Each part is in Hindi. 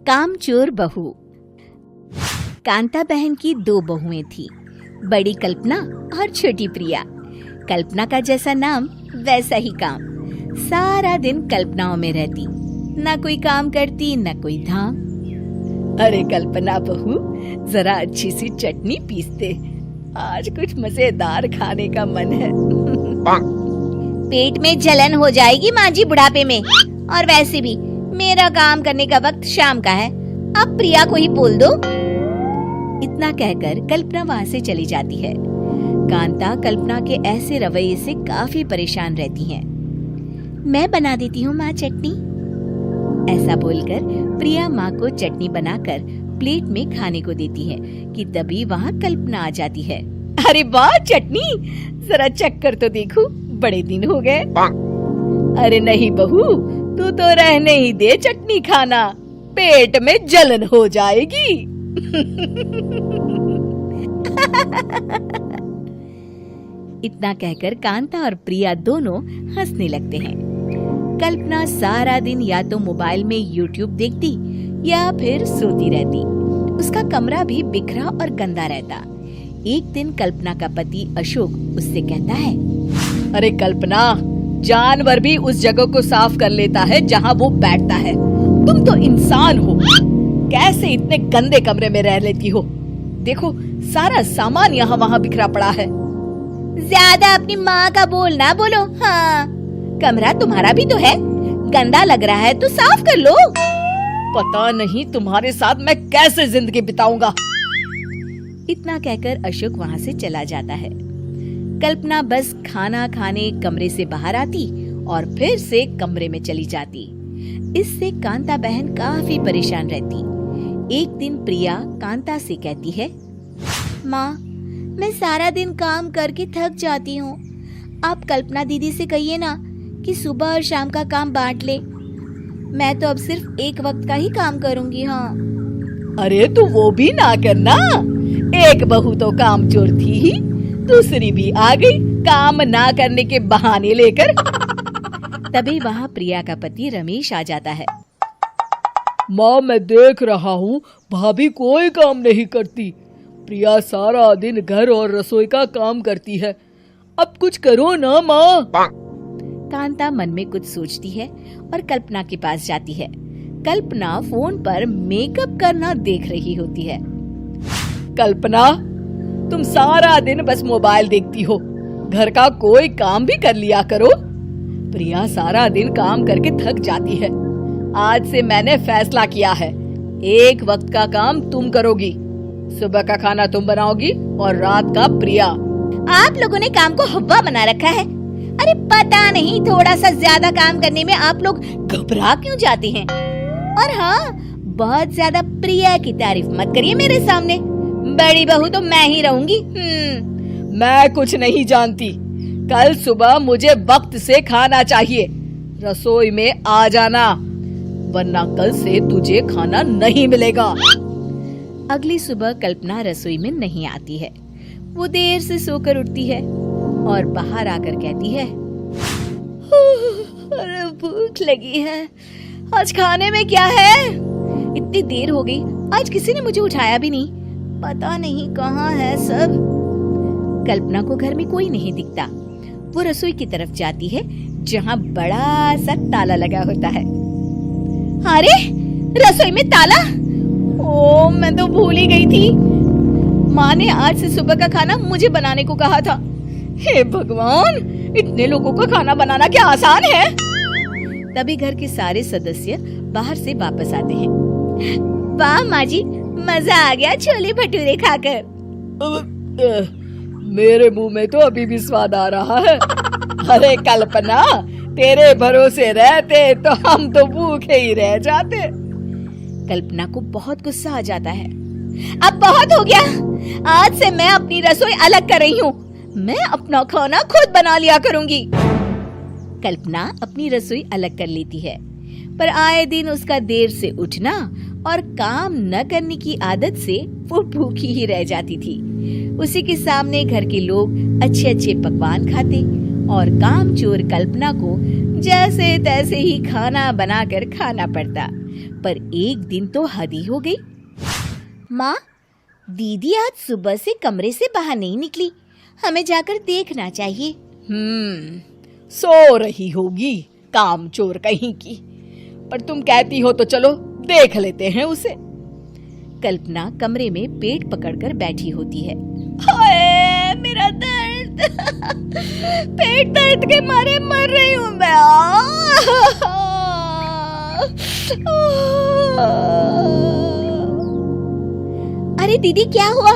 कामचोर बहू। कांता बहन की 2 बहुएं थी, बड़ी कल्पना और छोटी प्रिया। कल्पना का जैसा नाम वैसा ही काम। सारा दिन कल्पनाओं में रहती, ना कोई काम करती न कोई धाम। अरे कल्पना बहू, जरा अच्छी सी चटनी पीसते, आज कुछ मजेदार खाने का मन है। पेट में जलन हो जाएगी माँ जी बुढ़ापे में, और वैसे भी मेरा काम करने का वक्त शाम का है, अब प्रिया को ही बोल दो। इतना कहकर कल्पना वहाँ से चली जाती है। कांता कल्पना के ऐसे रवैये से काफी परेशान रहती हैं। मैं बना देती हूँ माँ चटनी, ऐसा बोलकर प्रिया माँ को चटनी बनाकर प्लेट में खाने को देती है कि तभी वहाँ कल्पना आ जाती है। अरे वाह चटनी, जरा चक्कर तो देखो, बड़े दिन हो गए। अरे नहीं बहू, तू तो रहने ही दे चटनी खाना, पेट में जलन हो जाएगी। इतना कहकर कांता और प्रिया दोनों हंसने लगते हैं। कल्पना सारा दिन या तो मोबाइल में YouTube देखती या फिर सोती रहती। उसका कमरा भी बिखरा और गंदा रहता। एक दिन कल्पना का पति अशोक उससे कहता है, अरे कल्पना, जानवर भी उस जगह को साफ कर लेता है जहाँ वो बैठता है, तुम तो इंसान हो, कैसे इतने गंदे कमरे में रह लेती हो? देखो सारा सामान यहाँ वहाँ बिखरा पड़ा है। ज्यादा अपनी माँ का बोल ना बोलो। हाँ, कमरा तुम्हारा भी तो है, गंदा लग रहा है तो साफ कर लो। पता नहीं तुम्हारे साथ मैं कैसे जिंदगी बिताऊंगा। इतना कहकर अशोक वहाँ से चला जाता है। कल्पना बस खाना खाने कमरे से बाहर आती और फिर से कमरे में चली जाती। इससे कांता बहन काफी परेशान रहती। एक दिन प्रिया कांता से कहती है, माँ, मैं सारा दिन काम करके थक जाती हूँ, आप कल्पना दीदी से कहिए ना कि सुबह और शाम का काम बांट ले। मैं तो अब सिर्फ एक वक्त का ही काम करूँगी। हाँ। अरे तू वो भी ना करना, एक बहू तो कामचोर थी ही, दूसरी भी आ गई काम ना करने के बहाने लेकर। तभी वहाँ प्रिया का पति रमेश आ जाता है। माँ, मैं देख रहा हूँ भाभी कोई काम नहीं करती, प्रिया सारा दिन घर और रसोई का काम करती है, अब कुछ करो ना माँ। कांता मन में कुछ सोचती है और कल्पना के पास जाती है। कल्पना फोन पर मेकअप करना देख रही होती है। कल्पना, तुम सारा दिन बस मोबाइल देखती हो, घर का कोई काम भी कर लिया करो। प्रिया सारा दिन काम करके थक जाती है। आज से मैंने फैसला किया है, एक वक्त का काम तुम करोगी, सुबह का खाना तुम बनाओगी और रात का प्रिया। आप लोगों ने काम को हवा बना रखा है। अरे पता नहीं थोड़ा सा ज्यादा काम करने में आप लोग घबरा क्यों जाते हैं। और हाँ, बहुत ज्यादा प्रिया की तारीफ मत करिए मेरे सामने, बड़ी बहू तो मैं ही रहूंगी। मैं कुछ नहीं जानती, कल सुबह मुझे वक्त से खाना चाहिए, रसोई में आ जाना, वरना कल से तुझे खाना नहीं मिलेगा। अगली सुबह कल्पना रसोई में नहीं आती है। वो देर से सोकर उठती है और बाहर आकर कहती है, अरे भूख लगी है, आज खाने में क्या है? इतनी देर हो गई, आज किसी ने मुझे उठाया भी नहीं, पता नहीं कहाँ है सब। कल्पना को घर में कोई नहीं दिखता। वो रसोई की तरफ जाती है जहाँ बड़ा सा ताला लगा होता है। अरे रसोई में ताला? ओ, मैं तो भूल ही गई थी। माँ ने आज से सुबह का खाना मुझे बनाने को कहा था। हे भगवान, इतने लोगों का खाना बनाना क्या आसान है? तभी घर के सारे सदस्य बाहर से वापस आते हैं। वाह माँ जी, मजा आ गया छोले भटूरे खाकर। मेरे मुंह में तो अभी भी स्वाद आ रहा है। अरे कल्पना, तेरे भरोसे रहते तो हम तो भूखे ही रह जाते। कल्पना को बहुत गुस्सा आ जाता है। अब बहुत हो गया, आज से मैं अपनी रसोई अलग कर रही हूँ, मैं अपना खाना खुद बना लिया करूँगी। कल्पना अपनी रसोई अलग कर लेती है, पर आए दिन उसका देर से उठना और काम न करने की आदत से वो भूखी ही रह जाती थी। उसी के सामने घर के लोग अच्छे अच्छे पकवान खाते और कामचोर कल्पना को जैसे तैसे ही खाना बनाकर खाना पड़ता। पर एक दिन तो हद ही हो गई। माँ, दीदी आज सुबह से कमरे से बाहर नहीं निकली, हमें जाकर देखना चाहिए। सो रही होगी कामचोर कहीं की, पर तुम कहती हो तो चलो देख लेते हैं उसे। कल्पना कमरे में पेट पकड़कर बैठी होती है। हाय मेरा दर्द, पेट दर्द के मारे मर रही हूँ मैं। अरे दीदी, क्या हुआ?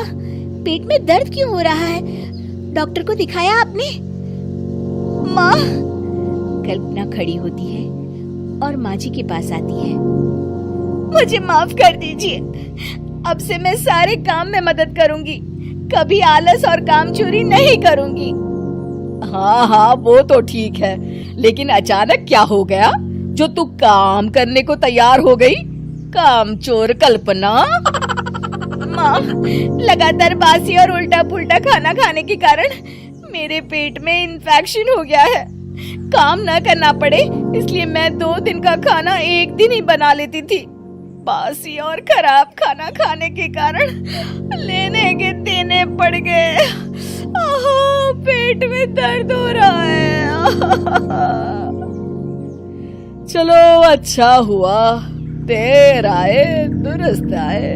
पेट में दर्द क्यों हो रहा है? डॉक्टर को दिखाया आपने? माँ। कल्पना खड़ी होती है और माँ जी के पास आती है। मुझे माफ कर दीजिए, अब से मैं सारे काम में मदद करूंगी, कभी आलस और काम चोरी नहीं करूंगी। हाँ वो तो ठीक है, लेकिन अचानक क्या हो गया जो तू काम करने को तैयार हो गई? कामचोर कल्पना। माँ, लगातार बासी और उल्टा पुल्टा खाना खाने के कारण मेरे पेट में इन्फेक्शन हो गया है। काम न करना पड़े इसलिए मैं 2 दिन का खाना एक दिन ही बना लेती थी। बासी और खराब खाना खाने के कारण लेने के देने पड़ गए। पेट में दर्द हो रहा है। चलो अच्छा हुआ, देर आए दुरुस्त आए।